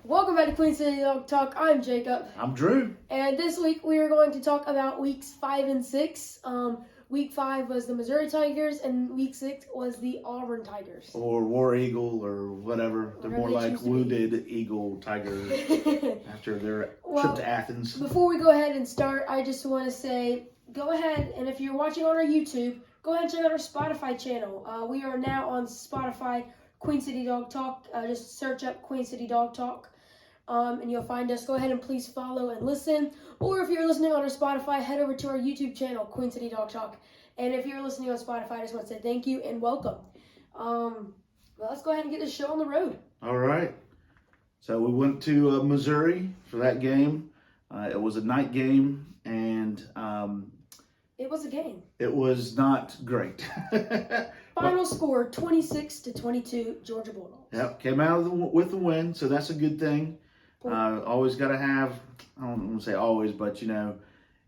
Welcome back to QueenCityDawgTalk. I'm Jacob. I'm Drew. And this week we are going to talk about weeks 5 and 6. Week 5 was the Missouri Tigers, and week 6 was the Auburn Tigers. Or War Eagle or whatever. They're more like Wounded Eagle Tigers after their trip to Athens. Before we go ahead and start, I just want to say, go ahead, and if you're watching on our YouTube, go ahead and check out our Spotify channel. We are now on Spotify, QueenCityDawgTalk. Just search up QueenCityDawgTalk. And you'll find us. Go ahead and please follow and listen. Or if you're listening on our Spotify, head over to our YouTube channel, QueenCityDawgTalk. And if you're listening on Spotify, I just want to say thank you and welcome. Well, let's go ahead and get this show on the road. All right. So we went to Missouri for that game. It was a night game, and it was a game. It was not great. Final score 26-22, Georgia Bulldogs. Yep, came out with the win, so that's a good thing. Always got to have, I don't want to say always, but you're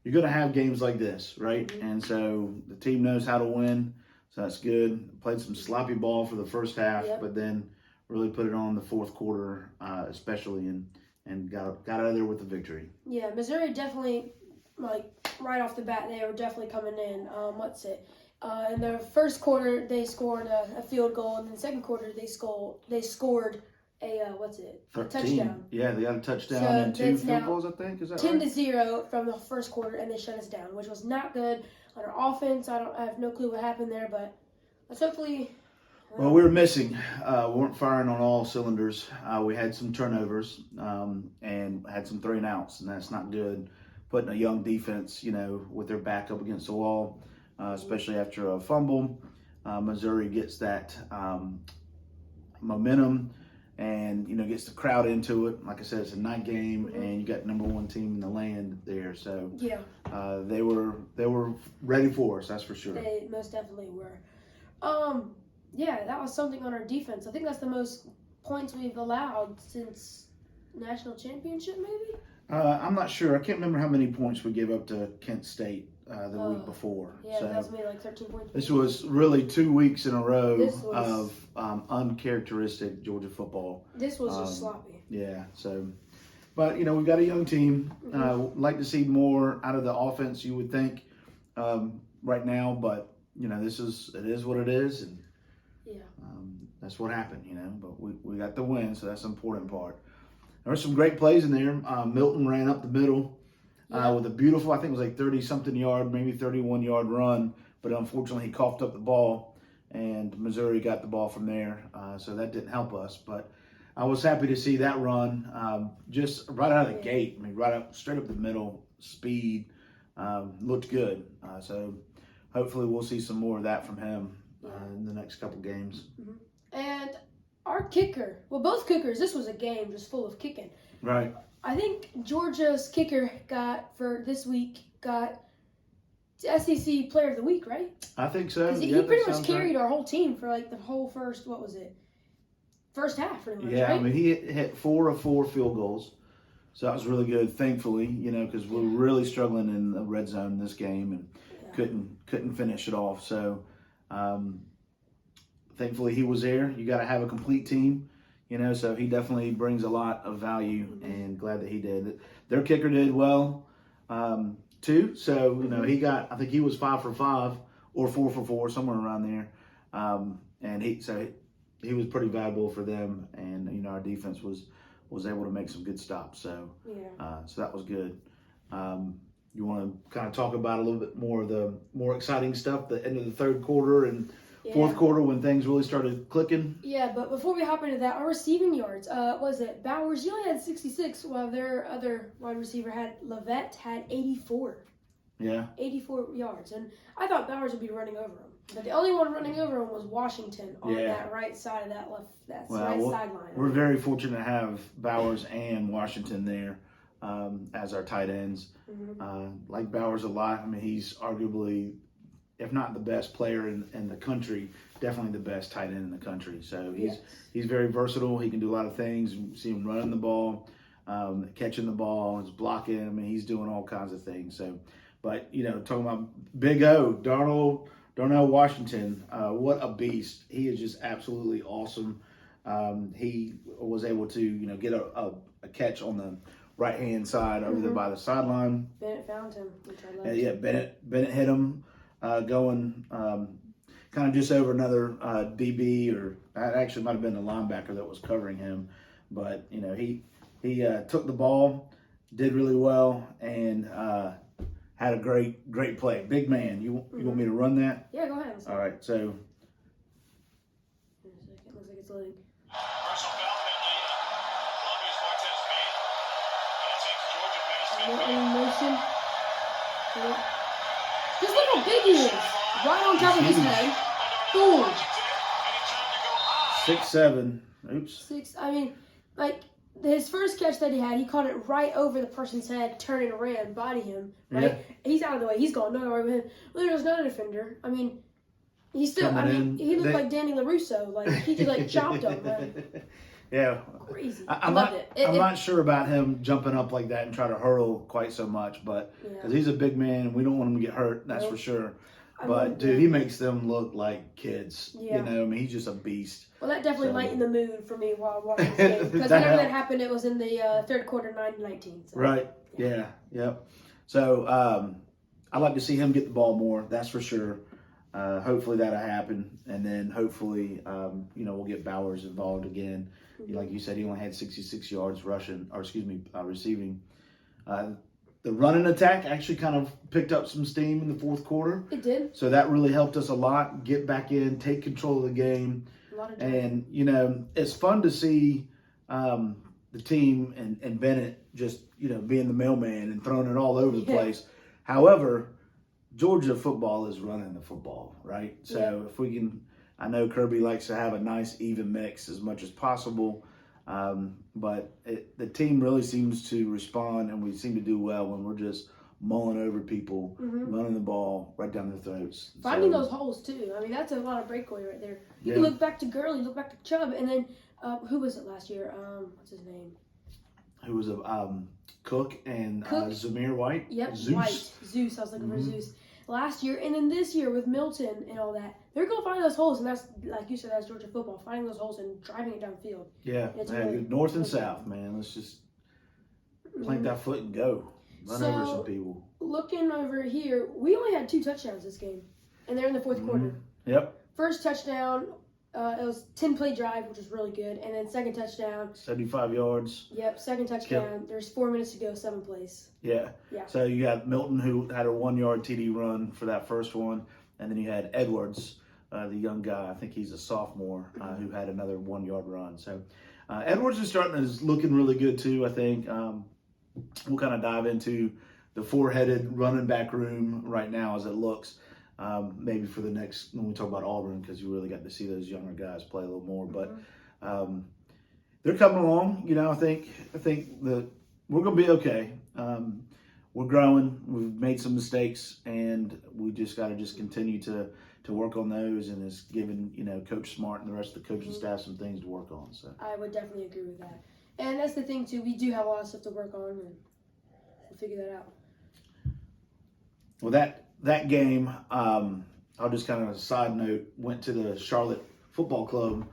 going to have games like this, right? Mm-hmm. And so the team knows how to win, so that's good. Played some sloppy ball for the first half, but then really put it on the fourth quarter, especially, and got out of there with the victory. Yeah, Missouri definitely, right off the bat, they were definitely coming in. In the first quarter, they scored a field goal, and in the second quarter, they scored a touchdown. Yeah, they got a touchdown and 2 field goals, I think. Is that 10-0 from the first quarter, and they shut us down, which was not good on our offense. I have no clue what happened there, but let's hopefully. Well, we were missing. We weren't firing on all cylinders. We had some turnovers and had some 3 and outs, and that's not good. Putting a young defense, with their back up against the wall, especially after a fumble. Missouri gets that momentum and, gets the crowd into it. Like I said, it's a night game, and you got number 1 team in the land there. So they were ready for us, that's for sure. They most definitely were. That was something on our defense. I think that's the most points we've allowed since national championship, maybe? I'm not sure. I can't remember how many points we gave up to Kent State the week before. Yeah, so that's maybe like 13 points. This was really 2 weeks in a row of uncharacteristic Georgia football. This was just sloppy. Yeah, so, but, we've got a young team. Like to see more out of the offense, you would think, right now. But, it is what it is. And that's what happened, But we got the win, so that's the important part. There were some great plays in there. Milton ran up the middle with a beautiful, I think it was like 30-something yard, maybe 31-yard run. But unfortunately, he coughed up the ball, and Missouri got the ball from there. So that didn't help us. But I was happy to see that run just right out of the gate. I mean, straight up the middle, speed, looked good. So hopefully we'll see some more of that from him in the next couple games. Mm-hmm. And our kicker, both kickers, this was a game just full of kicking. Right. I think Georgia's kicker got SEC Player of the Week, right? I think so. He pretty much carried our whole team for the whole first half, pretty much, right? I mean, he hit 4 of 4 field goals. So that was really good, thankfully, because we were really struggling in the red zone this game and couldn't finish it off. So thankfully he was there. You got to have a complete team, so he definitely brings a lot of value, and glad that he did. Their kicker did well, too. So, I think he was 5 for 5 or 4 for 4, somewhere around there. And he was pretty valuable for them, and, our defense was able to make some good stops. So, so that was good. You want to kind of talk about a little bit more of the more exciting stuff, the end of the third quarter and fourth quarter when things really started clicking? Yeah, but before we hop into that, our receiving yards, Bowers, he only had 66, while their other wide receiver Levette had 84. Yeah. 84 yards. And I thought Bowers would be running over him. But the only one running over him was Washington on that right side of that sideline. We're very fortunate to have Bowers and Washington there as our tight ends. Like Bowers a lot. I mean, he's arguably, if not the best player in the country, definitely the best tight end in the country. So he's very versatile. He can do a lot of things. You see him running the ball, catching the ball, he's blocking. I mean, he's doing all kinds of things. So, but talking about Big O, Darnell Washington, what a beast. He is just absolutely awesome. he was able to, get a catch on the right-hand side over there by the sideline. Bennett found him, which I loved. Yeah, Bennett hit him going kind of just over another DB, or it actually might have been the linebacker that was covering him. But, he took the ball, did really well, and had a great play. Big man. You want me to run that? Yeah, go ahead. All right, so. Looks like it's loading. In motion. Just look how big he is. Right on top of his head. Boom. 6'7". Oops. His first catch that he had, he caught it right over the person's head, turned and ran, body him. Right? Yeah. He's out of the way. He's gone. Nowhere with him. Well, there was another defender. He's still. He looked like Danny LaRusso. Like he just chopped him. Man. Yeah. Crazy. I'm not sure about him jumping up like that and try to hurl quite so much, but because he's a big man and we don't want him to get hurt, that's for sure. But dude, he makes them look like kids. Yeah. He's just a beast. Well, that definitely lightened the mood for me while watching this game. Because whenever that happened, it was in the third quarter, 9-19. So. Right. Yeah. Yep. So I'd like to see him get the ball more. That's for sure. Hopefully that'll happen, and then hopefully we'll get Bowers involved again. Like you said, he only had 66 yards receiving. The running attack actually kind of picked up some steam in the fourth quarter. It did. So that really helped us a lot. Get back in, take control of the game. A lot of and, it's fun to see the team and Bennett just, being the mailman and throwing it all over the place. However, Georgia football is running the football, right? So if we can, I know Kirby likes to have a nice even mix as much as possible. But the team really seems to respond, and we seem to do well when we're just mulling over people, running the ball right down their throats. Finding those holes, too. That's a lot of breakaway right there. You can look back to Gurley, look back to Chubb, and then who was it last year? What's his name? Who was Cook and Zamir White? Yep, Zeus. White. Zeus. I was looking for Zeus. Last year, and then this year with Milton and all that, they're going to find those holes, and that's, like you said, that's Georgia football, finding those holes and driving it downfield. Yeah, really, north and south, man. Let's just plant that foot and go. Run over some people. Looking over here, we only had 2 touchdowns this game, and they're in the fourth quarter. Yep. First touchdown, it was 10-play drive, which was really good, and then second touchdown. 75 yards. Yep, second touchdown. Yep. There's 4 minutes to go, 7 plays. Yeah. So you got Milton, who had a 1-yard TD run for that first one, and then you had Edwards, the young guy. I think he's a sophomore, who had another 1-yard run. So Edwards is looking really good too. I think we'll kind of dive into the 4-headed running back room right now as it looks. Maybe for the next, when we talk about Auburn, because you really got to see those younger guys play a little more. But they're coming along. I think that we're going to be okay. We're growing. We've made some mistakes, and we just got to continue to work on those. And it's given Coach Smart and the rest of the coaching staff some things to work on. So I would definitely agree with that. And that's the thing too. We do have a lot of stuff to work on, and we'll figure that out. Well, that game, I'll just kind of a side note, went to the Charlotte Football Club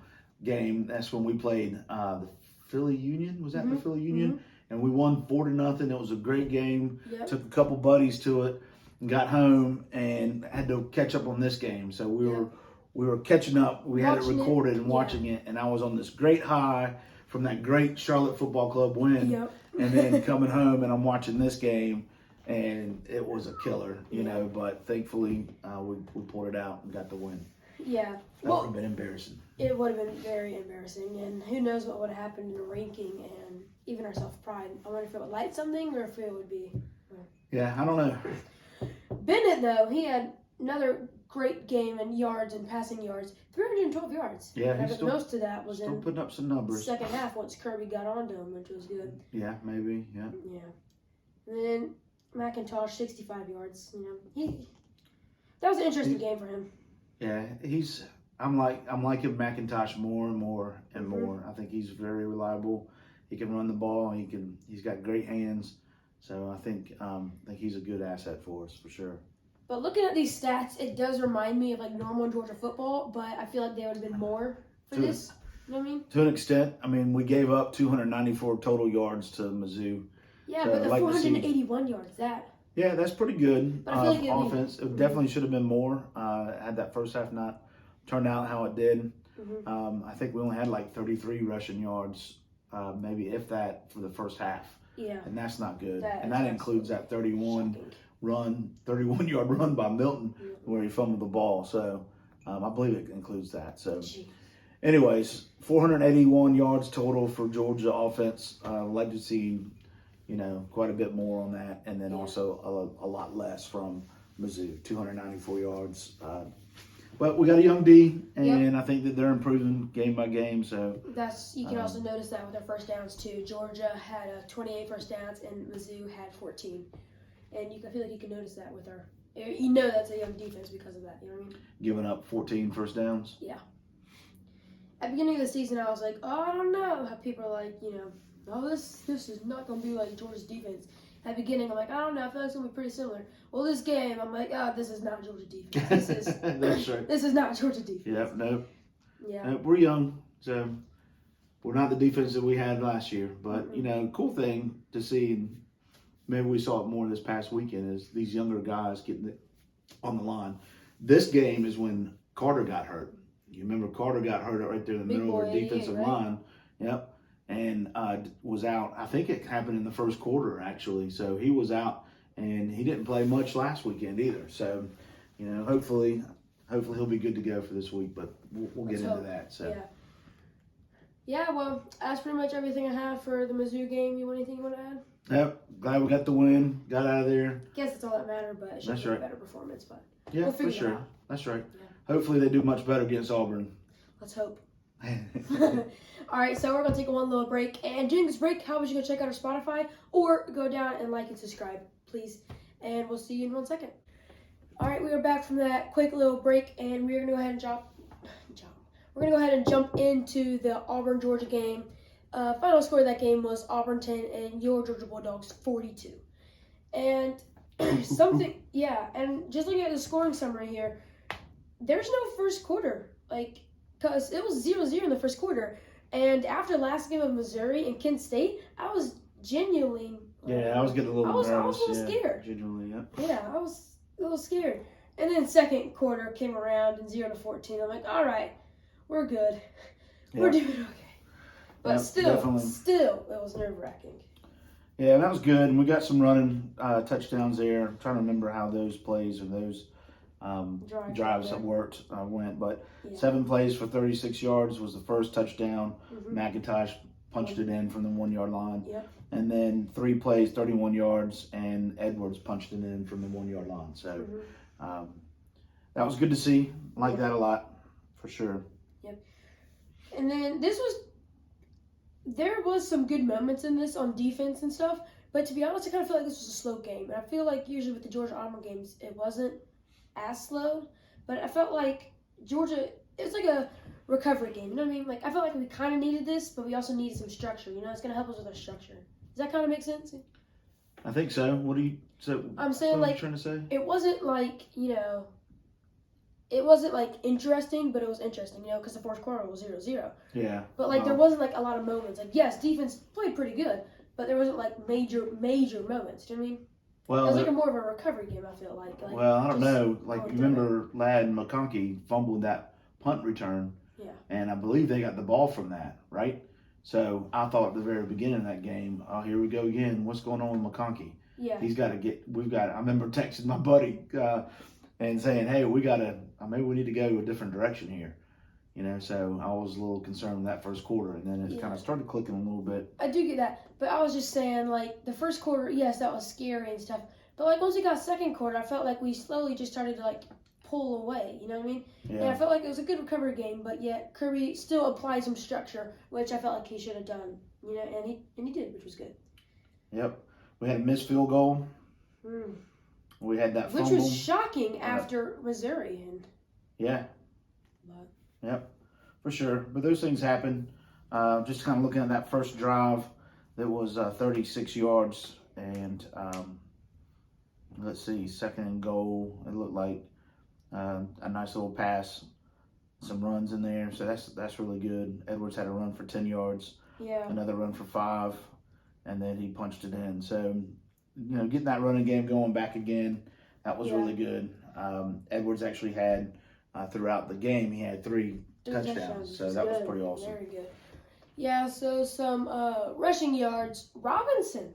game. That's when we played the Philly Union. Was that the Philly Union? And we won 4-0. It was a great game. Yep. Took a couple buddies to it and got home and had to catch up on this game. So we were catching up. We had it recorded and watching it. And I was on this great high from that great Charlotte Football Club win. Yep. And then coming home and I'm watching this game. And it was a killer, but thankfully we pulled it out and got the win. Yeah. That would have been embarrassing. It would have been very embarrassing, and who knows what would have happened in the ranking and even our self-pride. I wonder if it would light something or if it would be... Yeah, I don't know. Bennett, though, he had another great game in yards and passing yards. 312 yards. Yeah, but most of that was still in putting up some numbers. Second half once Kirby got onto him, which was good. Yeah, maybe, yeah. Yeah. And then McIntosh, 65 yards. That was an interesting game for him. Yeah, I'm liking McIntosh more and more and more. I think he's very reliable. He can run the ball. He's got great hands. So I think he's a good asset for us for sure. But looking at these stats, it does remind me of like normal Georgia football. But I feel like they would have been more for this. You know what I mean? To an extent. I mean, we gave up 294 total yards to Mizzou. Yeah, So but the I'd like to see- 481 yards, that. Yeah, that's pretty good. But I feel like it'd be- offense. It definitely should have been more. Had that first half not turned out how it did. I think we only had like 33 rushing yards, maybe if that, for the first half. Yeah. And that's not good. That and is that includes that 31 shocking. 31-yard run by Milton where he fumbled the ball. So I believe it includes that. So, anyways, 481 yards total for Georgia offense. Like to see, quite a bit more on that, and then also a lot less from Mizzou, 294 yards. But we got a young D, and I think that they're improving game by game. So you can also notice that with their first downs too. Georgia had 28 first downs, and Mizzou had 14. And I feel like you can notice that with our. That's a young defense because of that. You know what I mean? Giving up 14 first downs. Yeah. At the beginning of the season, I was like, I don't know. How people are like, this is not going to be like Georgia's defense. At the beginning, I'm like, I don't know. I feel like it's going to be pretty similar. Well, this game, I'm like, this is not Georgia defense. This is That's right. This is not Georgia defense. Yep, nope. Yeah. Nope, we're young, so we're not the defense that we had last year. But, cool thing to see, and maybe we saw it more this past weekend, is these younger guys getting it on the line. This game is when Carter got hurt. You remember Carter got hurt right there in the middle of the defensive line. Yep. And was out. I think it happened in the first quarter, actually. So he was out, and he didn't play much last weekend either. So, hopefully he'll be good to go for this week. But we'll get into that. So. Yeah. Well, that's pretty much everything I have for the Mizzou game. Anything you want to add? Yep. Glad we got the win. Got out of there. Guess that's all that mattered, but it should be a better performance. But yeah, we'll figure for sure. it out. That's right. Yeah. Hopefully they do much better against Auburn. Let's hope. All right, so we're going to take one little break. And during this break, how about you go check out our Spotify or go down and like and subscribe, please. And we'll see you in 1 second. All right, we are back from that quick little break, and we're going to go ahead and jump into the Auburn-Georgia game. Final score of that game was Auburn 10 and your Georgia Bulldogs 42. And and just looking at the scoring summary here, there's no first quarter, because it was 0-0 in the first quarter. And after the last game of Missouri and Kent State, I was genuinely... I was getting a little nervous. I was a little scared. Genuinely, yeah. Yeah, I was a little scared. And then second quarter came around and 0-14. I'm like, all right, we're good. We're doing okay. But still, it was nerve-wracking. Yeah, that was good. And we got some running touchdowns there. I'm trying to remember how those plays or those drives that went. But 7 plays for 36 yards was the first touchdown. McIntosh punched it in from the 1 yard line. Yep. And then 3 plays, 31 yards, and Edwards punched it in from the 1 yard line. So that was good to see. I like that a lot, for sure. Yep. And then there was some good moments in this on defense and stuff. But to be honest, I kind of feel like this was a slow game. And I feel like usually with the Georgia Auburn games, it wasn't as slow. But I felt like Georgia, it was like a recovery game. You know what I mean? I felt like we kind of needed this, but we also needed some structure. It's going to help us with our structure. Does that kind of make sense? I think so. I'm saying, what are you trying to say? It wasn't it wasn't interesting, but it was interesting, because the fourth quarter was 0-0. Yeah. But there wasn't a lot of moments. Yes, defense played pretty good, but there wasn't major moments. Do you know what I mean? Well, it was more of a recovery game. I feel like. Well, I don't know. You remember Ladd and McConkey fumbled that punt return. Yeah. And I believe they got the ball from that, right? So I thought at the very beginning of that game, oh, here we go again. What's going on with McConkey? Yeah. I remember texting my buddy and saying, hey, maybe we need to go a different direction here. So I was a little concerned in that first quarter, and then it kind of started clicking a little bit. I do get that, but I was just saying, the first quarter, yes, that was scary and stuff. But once we got second quarter, I felt like we slowly just started to pull away. You know what I mean? Yeah. And I felt like it was a good recovery game, but yet Kirby still applied some structure, which I felt like he should have done. And he did, which was good. Yep, we had a missed field goal. We had that fumble, which was shocking after Missouri. Yeah. Yep, for sure. But those things happen. Just kind of looking at that first drive, that was 36 yards, and let's see, second and goal. It looked like a nice little pass some runs in there, so that's really good. Edwards had a run for 10 yards, Yeah. another run for 5, and then he punched it in. So, getting that running game going back again, that was really good. Edwards actually had, throughout the game, he had 3 touchdowns, so that was pretty awesome. Very good. Yeah, so some rushing yards. Robinson,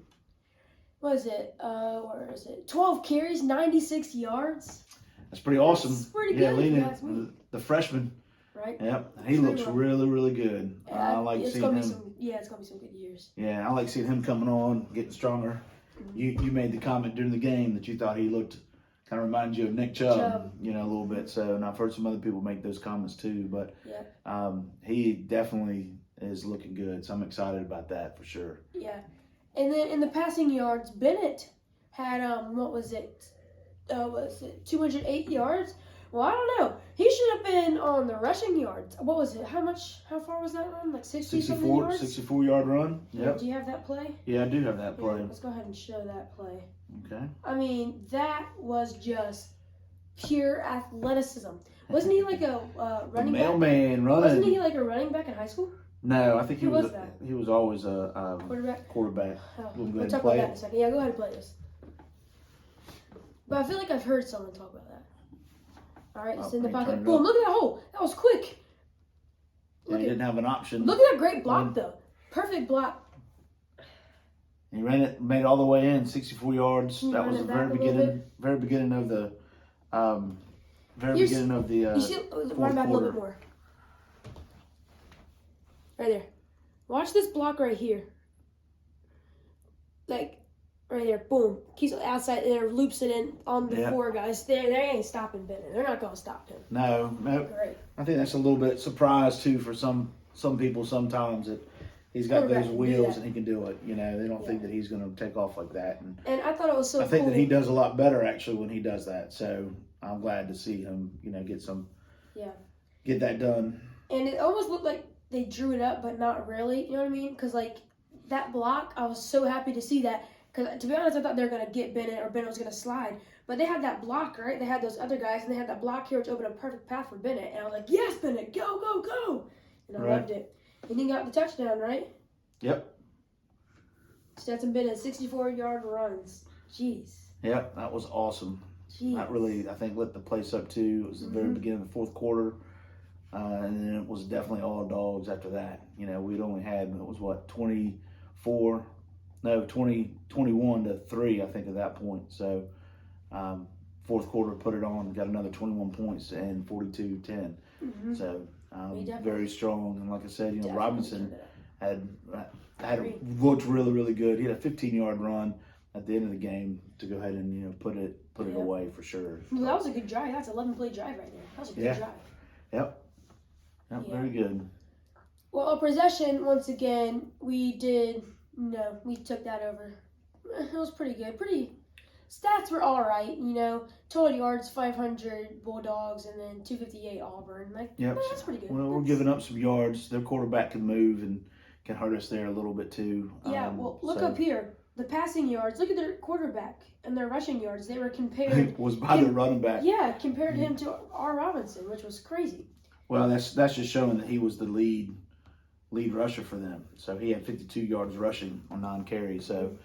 what is it? Where is it? 12 carries, 96 yards. That's pretty awesome. That's pretty good. Yeah, leading me. the freshman. Right. Yep, he looks really, really good. I like seeing him. It's gonna be some good years. Yeah, I like seeing him coming on, getting stronger. Mm-hmm. You made the comment during the game that you thought he looked kind of reminded you of Nick Chubb, a little bit. So, and I've heard some other people make those comments too. But he definitely is looking good. So I'm excited about that for sure. Yeah, and then in the passing yards, Bennett had 208 yards. Well, I don't know. He should have been on the rushing yards. What was it? How far was that run? Like 60-something yards? 64-yard run. Yep. Do you have that play? Yeah, I do have that play. Yeah, let's go ahead and show that play. Okay. I mean, that was just pure athleticism. Wasn't he like a running back? Mailman running. Wasn't he like a running back in high school? No, I think he was. That? He was always a quarterback. Oh, we'll talk about that in a second. Yeah, go ahead and play this. But I feel like I've heard someone talk about that. All right, it's in the pocket. Boom, look at that hole. That was quick. He didn't have an option. Look at that great block, though. Perfect block. He ran it, made it all the way in, 64 yards. That was the very beginning of the You should run back a little bit more. Right there. Watch this block right here. Like, right there, boom. Keeps it outside there, loops it in on the 4 guys. They ain't stopping Bennett. They're not going to stop him. No. Great. I think that's a little bit surprise, too, for some people sometimes that he's got those wheels and he can do it. They don't think that he's going to take off like that. And I thought it was so cool. I think that he does a lot better, actually, when he does that. So I'm glad to see him, get that done. And it almost looked like they drew it up, but not really. You know what I mean? Because, that block, I was so happy to see that. Because, to be honest, I thought they were going to get Bennett or Bennett was going to slide. But they had that block, right? They had those other guys, and they had that block here, which opened a perfect path for Bennett. And I was like, yes, Bennett, go, go, go. And I loved it. And he got the touchdown, right? Yep. Stetson Bennett, 64-yard runs. Jeez. Yep, that was awesome. Jeez. That really, I think, lit the place up, too. It was the very beginning of the fourth quarter. And then it was definitely all dogs after that. We'd only had, 21-3, I think, at that point. So, fourth quarter put it on, got another 21 points and 42-10. So, very strong. And like I said, Robinson had looked really, really good. He had a 15-yard run at the end of the game to go ahead and, put it away for sure. Well, that was a good drive. That's an 11-play drive right there. That was a good drive. Yep, very good. Well, a possession, once again, we took that over. It was pretty good. Stats were all right, Total yards, 500 Bulldogs, and then 258 Auburn. That's pretty good. Well, we're giving up some yards. Their quarterback can move and can hurt us there a little bit too. Yeah, look up here. The passing yards, look at their quarterback and their rushing yards. They were compared. was by the running back. Yeah, compared him to R. Robinson, which was crazy. Well, that's just showing that he was the lead rusher for them. So he had 52 yards rushing on 9 carries. So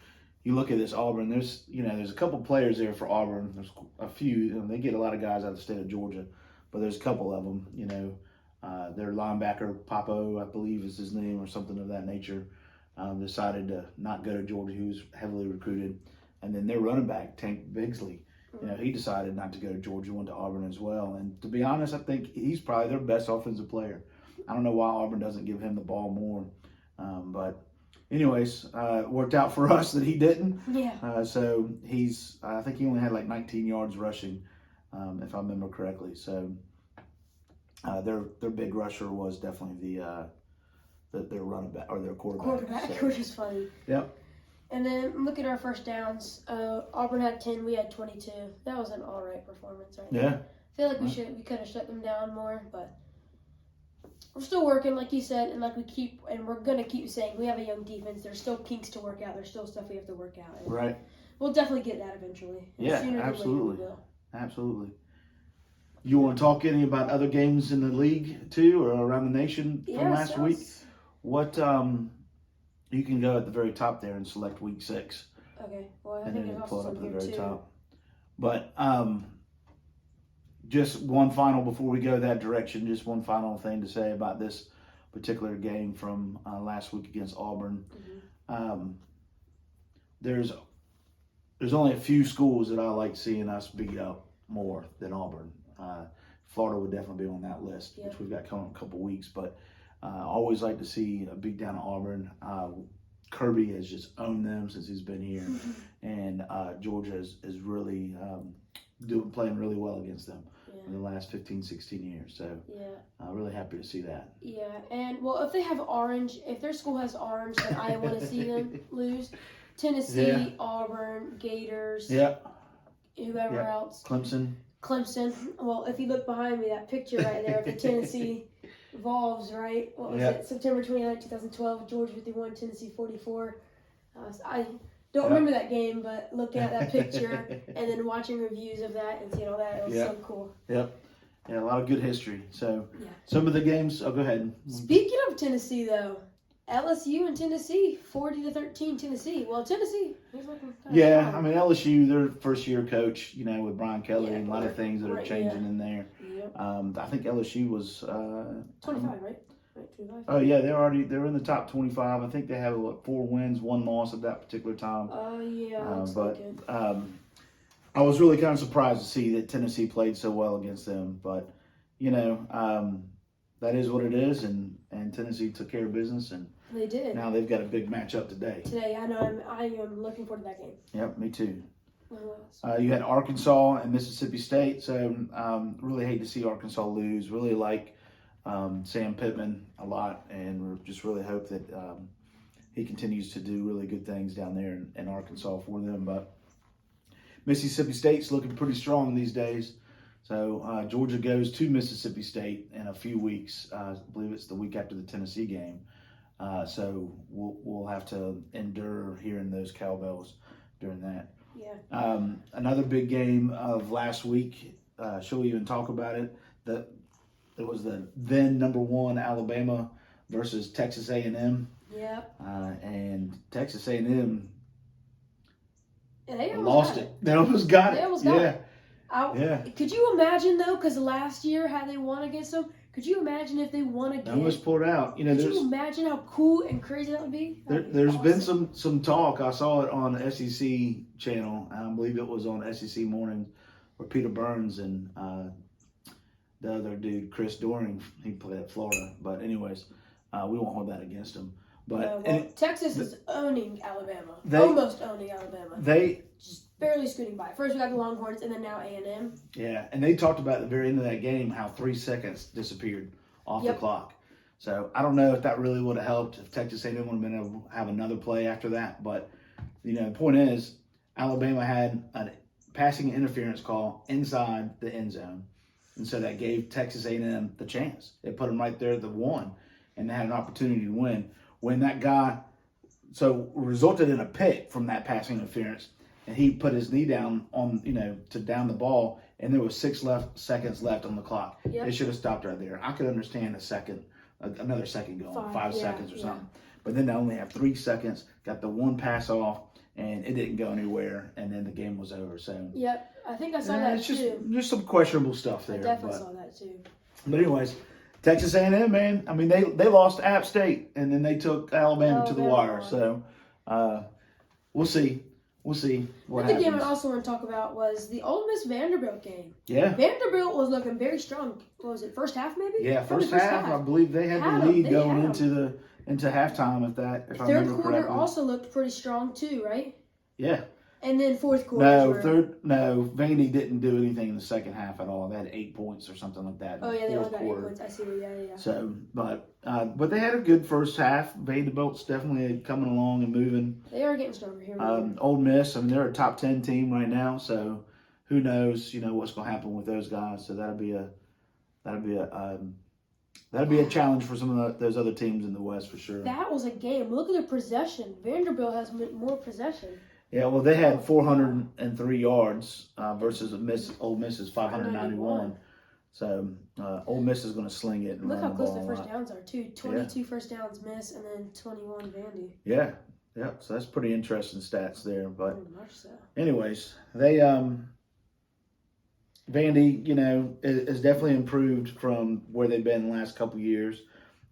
you look at this Auburn, there's a couple players there for Auburn. There's a few, they get a lot of guys out of the state of Georgia, but there's a couple of them, their linebacker, Papo, I believe is his name or something of that nature, decided to not go to Georgia. He was heavily recruited. And then their running back, Tank Bigsley, he decided not to go to Georgia, went to Auburn as well. And to be honest, I think he's probably their best offensive player. I don't know why Auburn doesn't give him the ball more. But anyways, it worked out for us that he didn't. Yeah. So I think he only had 19 yards rushing, if I remember correctly. So their big rusher was definitely their running back or their quarterback. Which is funny. Yep. And then look at our first downs. Auburn had 10, we had 22. That was an all right performance, right? Yeah. I feel like we could have shut them down more, but we're still working, like you said, and we're gonna keep saying we have a young defense. There's still kinks to work out. There's still stuff we have to work out. Right. We'll definitely get that eventually. Yeah, absolutely. Absolutely. You want to talk any about other games in the league too, or around the nation from last week? What you can go at the very top there and select week 6. Okay. Well, I and think then there's pull also it up some at the here very too. top. But just one final before we go that direction. Just one final thing to say about this particular game from last week against Auburn. Mm-hmm. There's only a few schools that I like seeing us beat up more than Auburn. Florida would definitely be on that list, which we've got coming in a couple weeks. But I always like to see a beat down of Auburn. Kirby has just owned them since he's been here, and Georgia is really playing really well against them in the last 15, 16 years. So I'm really happy to see that. Yeah, and well, if they have orange, if their school has orange, then I want to see them lose. Tennessee, Auburn, Gators, whoever else. Clemson. Well, if you look behind me, that picture right there of the Tennessee Vols, right? What was it? September 29, 2012, Georgia 51, Tennessee 44. I don't remember that game, but looking at that picture and then watching reviews of that and seeing all that, it was so cool. Yep. Yeah, a lot of good history. So some of the games, go ahead. Speaking of Tennessee, though, LSU and Tennessee, 40-13 Tennessee. Well, Tennessee, he's looking kind of strong. I mean, LSU, their first-year coach, with Brian Kelly and a lot of things that are changing in there. Yep. I think LSU was 25, right? 25. Oh yeah, they're in the top 25. I think they have 4 wins, 1 loss at that particular time. Oh yeah, but I was really kind of surprised to see that Tennessee played so well against them. But that is what it is, and Tennessee took care of business, and they did. Now they've got a big matchup today. I know. I am looking forward to that game. Yep, me too. You had Arkansas and Mississippi State, so really hate to see Arkansas lose. Really like Sam Pittman a lot, and we just really hope that he continues to do really good things down there in Arkansas for them. But Mississippi State's looking pretty strong these days. So Georgia goes to Mississippi State in a few weeks. I believe it's the week after the Tennessee game. So we'll have to endure hearing those cowbells during that. Yeah. Another big game of last week. Shall we even talk about it? It was the then number 1 Alabama versus Texas A&M. Yep. And Texas A&M they lost it. They almost got it. They almost got it. Could you imagine though? Because last year, had they won against them, could you imagine if they won again? They almost pulled out. Could you imagine how cool and crazy that would be? There's been some talk. I saw it on the SEC channel. I believe it was on SEC Mornings, where Peter Burns and the other dude, Chris Doering, he played at Florida. But anyways, we won't hold that against him. But Texas is owning Alabama. Almost owning Alabama. Just barely scooting by. First we got the Longhorns, and then now A&M. Yeah, and they talked about at the very end of that game how 3 seconds disappeared off the clock. So I don't know if that really would have helped if Texas A&M would have been able to have another play after that. But the point is, Alabama had a passing interference call inside the end zone, and so that gave Texas A&M the chance. It put them right there at the 1, and they had an opportunity to win. When that guy, resulted in a pick from that passing interference, and he put his knee down on, to down the ball, and there was 6 seconds left on the clock. They should have stopped right there. I could understand another second going, 5 seconds or something. But then they only have 3 seconds, got the 1 pass off, and it didn't go anywhere, and then the game was over. So I think I saw that too. There's some questionable stuff there. I definitely saw that too. But anyways, Texas A&M, man. I mean, they lost to App State, and then they took Alabama to the wire. So we'll see. We'll see what happens. The game I also want to talk about was the Ole Miss Vanderbilt game. Yeah. Vanderbilt was looking very strong. What was it, first half maybe? Yeah, first half. I believe they had the lead going into halftime. If I remember correctly. Third quarter also looked pretty strong too, right? Yeah. And then fourth quarter. Vandy didn't do anything in the second half at all. They had 8 points or something like that. Oh yeah, they only got 8 points. I see. Yeah. So, but they had a good first half. Vanderbilt's definitely coming along and moving. They are getting stronger here. Ole Miss, I mean, they're a top 10 team right now. So, who knows? What's going to happen with those guys. So that'll be a challenge for some of those other teams in the West for sure. That was a game. Look at the possession. Vanderbilt has more possession. Yeah, well, they had 403 yards versus Ole Miss's 591. So Ole Miss is going to sling it and Look run how the close ball the a first lot. downs are, too. 22 first downs Miss and then 21 Vandy. Yeah. So that's pretty interesting stats there. But Very much so. anyways, they Vandy, is definitely improved from where they've been the last couple years,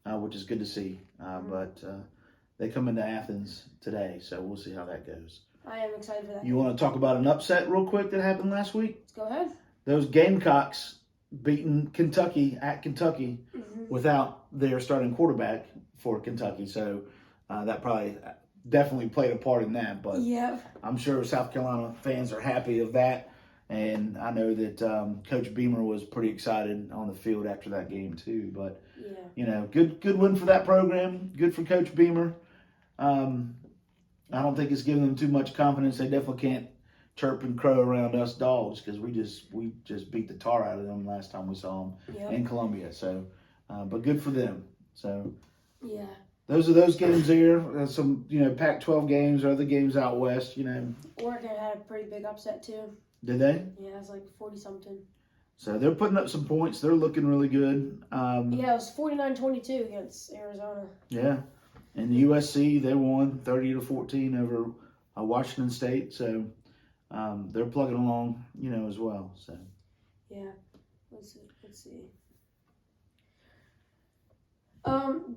which is good to see. But they come into Athens today, so we'll see how that goes. I am excited for that. You want to talk about an upset real quick that happened last week? Let's go ahead. Those Gamecocks beating Kentucky at Kentucky without their starting quarterback for Kentucky. So that probably definitely played a part in that. But I'm sure South Carolina fans are happy of that. And I know that Coach Beamer was pretty excited on the field after that game too. But, good win for that program. Good for Coach Beamer. I don't think it's giving them too much confidence. They definitely can't chirp and crow around us dogs because we just beat the tar out of them last time we saw them in Columbia. So, but good for them. So, those are those games there. Some Pac-12 games, other games out west. Oregon had a pretty big upset too. Did they? Yeah, it was like 40-something. So they're putting up some points. They're looking really good. It was 49-22 against Arizona. Yeah, and USC they won 30-14 over Washington State. So they're plugging along, as well. So let's see.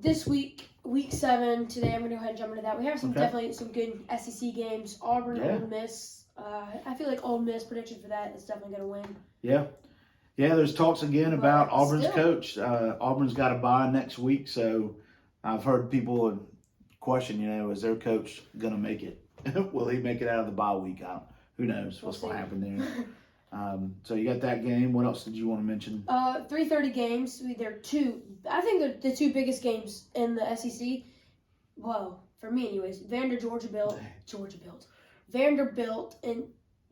This week, week 7. Today, I'm gonna go ahead and jump into that. We have definitely some good SEC games. Auburn, Ole Miss. I feel like Ole Miss prediction for that is definitely gonna win. Yeah. There's talks again about Auburn's coach. Auburn's got a bye next week, so I've heard people question, is their coach gonna make it? Will he make it out of the bye week? Who knows what's going to happen there. So you got that game. What else did you want to mention? 3:30 games. They're two. I think they're the two biggest games in the SEC. Well, for me anyways. Vanderbilt and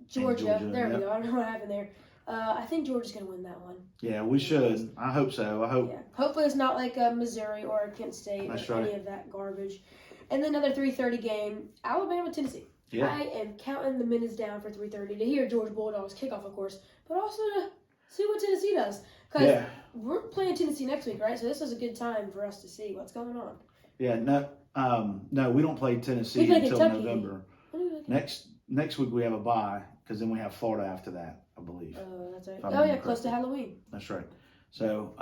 Georgia. There we go. I don't know what happened there. I think Georgia's going to win that one. Yeah, we should. I hope so. Hopefully it's not like Missouri or Kent State or any of that garbage. And then another 3:30 game, Alabama, Tennessee. Yeah. I am counting the minutes down for 3:30 to hear Georgia Bulldogs kickoff, of course, but also to see what Tennessee does. Because we're playing Tennessee next week, right? So this is a good time for us to see what's going on. Yeah, no, we don't play Tennessee until Kentucky. November. Next week we have a bye because then we have Florida after that, I believe. Oh, that's right. Close to Halloween. That's right. So,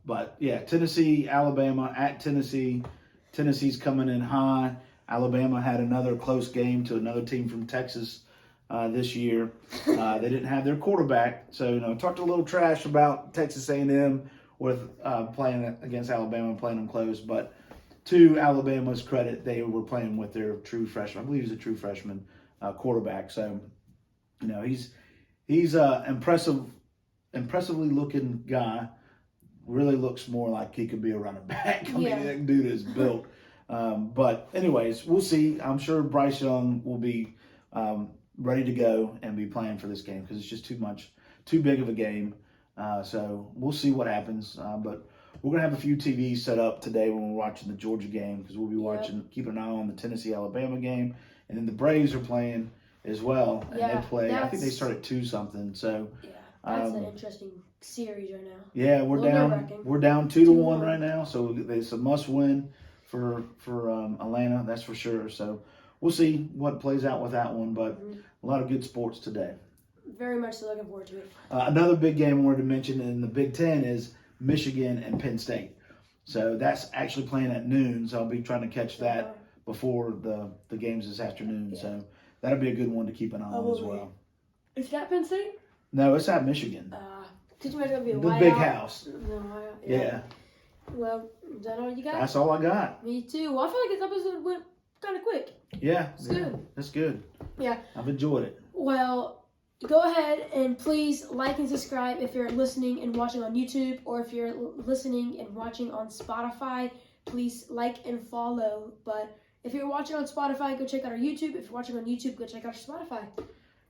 but yeah, Tennessee, Alabama at Tennessee. Tennessee's coming in high. Alabama had another close game to another team from Texas this year. They didn't have their quarterback, so talked a little trash about Texas A&M with playing against Alabama and playing them close. But to Alabama's credit, they were playing with their true freshman. I believe he's a true freshman quarterback. So he's impressively looking guy. Really looks more like he could be a running back. I mean, that dude is built. But anyways, we'll see. I'm sure Bryce Young will be ready to go and be playing for this game because it's just too big of a game. So we'll see what happens. But we're going to have a few TVs set up today when we're watching the Georgia game because we'll be keeping an eye on the Tennessee-Alabama game. And then the Braves are playing as well. And they play, I think they start at 2-something. So that's an interesting series right now. Yeah, we're down 2-1 right now. So it's a must win for Atlanta, that's for sure. So we'll see what plays out with that one, but a lot of good sports today. Very much so looking forward to it. Another big game I wanted to mention in the Big Ten is Michigan and Penn State. So that's actually playing at noon, so I'll be trying to catch that before the games this afternoon. Yeah. So that'll be a good one to keep an eye on as well. Is that Penn State? No, it's at Michigan. Could you imagine it be the big house? Yeah. Well, is that all you got? That's all I got. Me too. Well, I feel like this episode went kind of quick. Yeah. Good. That's good. Yeah. I've enjoyed it. Well, go ahead and please like and subscribe if you're listening and watching on YouTube, or if you're listening and watching on Spotify, please like and follow. But if you're watching on Spotify, go check out our YouTube. If you're watching on YouTube, go check out our Spotify.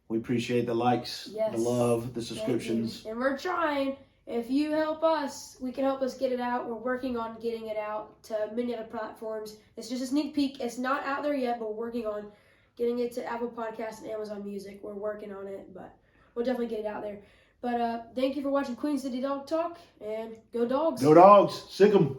We appreciate the likes, the love, the subscriptions. And we're trying. If you help us, we can help us get it out. We're working on getting it out to many other platforms. It's just a sneak peek. It's not out there yet, but we're working on getting it to Apple Podcasts and Amazon Music. We're working on it, but we'll definitely get it out there. But thank you for watching Queen City Dog Talk, and go Dogs. Go Dogs. Sick 'em.